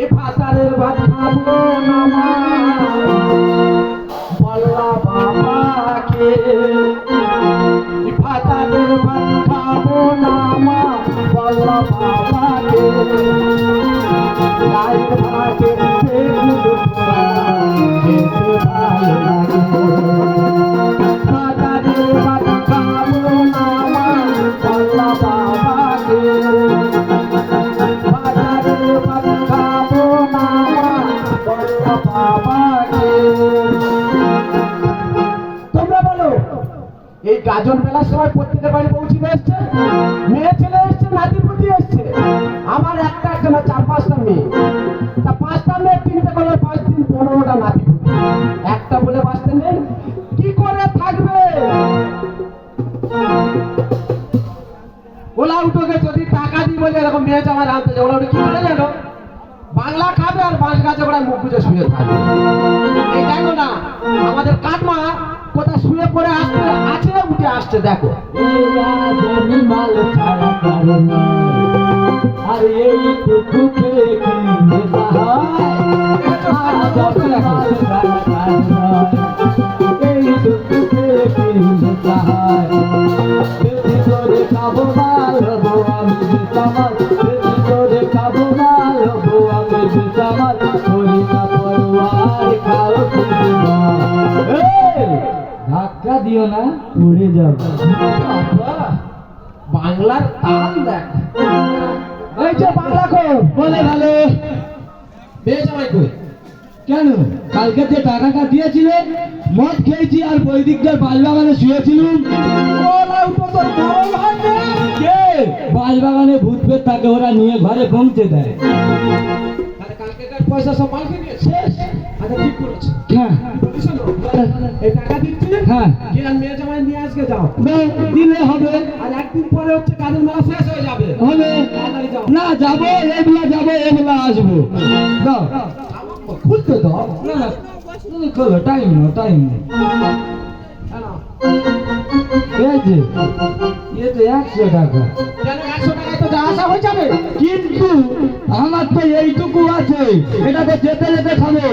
এ ভাতারের ভাত খাবো না মা বল্লা বাবাকে এ ভাতারের ভাত খাবো না মা বল্লা বাবাকে গায়ের ভাতে খেতে ভালো লাগে ভাতারের ভাত খাবো না মা বল্লা বাবাকে তোমরা বলো এই গাজন মেলার সময় প্রত্যেকের বাড়ি পৌঁছে এসছে, মেয়ে ছেলে এসছে, নাতিপুতি এসছে। আমার একটা না 4-5টা মেয়ে, তা 5টা মেয়ে 3টে করে 5 দিন 15টা নাতিপুতি, একটা বলে বাঁচতে নেই, কি করে থাকবে? ওলা উঠোকে যদি টাকা দিই বলে এরকম মেয়ে জামাই আনতে যায়, ওলা উঠে কি করে জানো? বাংলা খাবে আর বাঁশ গাছে ওরা মুখ বুঝে শুয়ে থাকবে। এই দেখো না আমাদের কাটমা কোথায় শুয়ে পড়ে আসছে, আছে উঠে আসছে, দেখো। আর এই টুকুকে খাবো মাল হবো আমি বিছামাল, করে খাবো মাল হবো আমি বিছামাল, করি না পরোয়ার খাও ধাক্কা দিও না উড়ে যাবো। বাংলার তাল দেখ, এই যে বাংলা কো বলে ভালো মেয়ে জামাই কই? কেন কালকে যে টাকাটা দিয়েছিলে মদ খেয়েছি আর বৈদিকদের বাজবাগানে শুয়েছিলুম। বাজবাগানে ভূত পেট থাকে, ওরা নিয়ে ঘরে পৌঁছে দেয়। কালকেকার পয়সা সব মালকে নিয়ে শেষ। আচ্ছা ঠিক করেছে, হ্যাঁ এই টাকা দিচ্ছি, হ্যাঁ মেয়ে জামাই নিয়ে আজকে যাও, দিলে হবে। আর একদিন পরে হচ্ছে গাজন মেলা শেষ হয়ে যাবে, হবে না? যাবো এগুলা, যাবো এগুলা, আসবো। দাও খুলতে দাও, না না তুমি খোলো, টাইম না টাইম নেই। এই যে এ তো 100 টাকা, কেন 100 টাকায় তো যা আসা হয়ে যাবে, কিন্তু আমার তো এইটুকু আছে, এটা তো যেতে যেতে খাবো,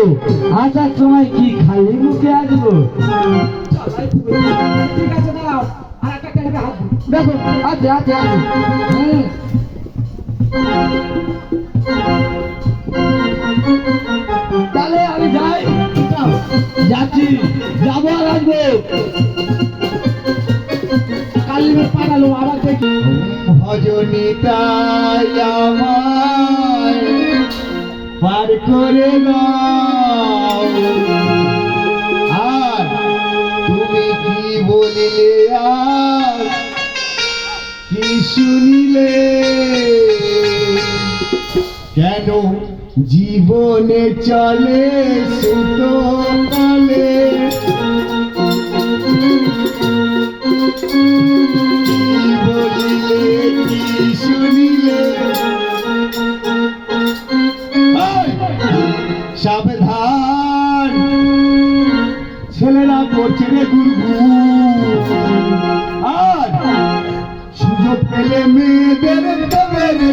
আসার সময় কি খালি মুখে আসবো? ঠিক আছে দাঁড়াও, আর একটা টাকা হাত দেখো, আছে আছে আছে। তাহলে আমি যাই, যাচ্ছি, যাবো আর আসবো। কালিমে পাঠালো আবার দেখি ভজনিতাই আমার পার করে দাও। আর তুমি কি বলিলে আর কি শুনিলে, কেন জীবনে চলে সুতো কালে, বলিলে কি শুনিলে, সাবধান ছেলেরা করছে রে গুরু, আর সুযোগ পেলে মেয়েদের দেবে রে।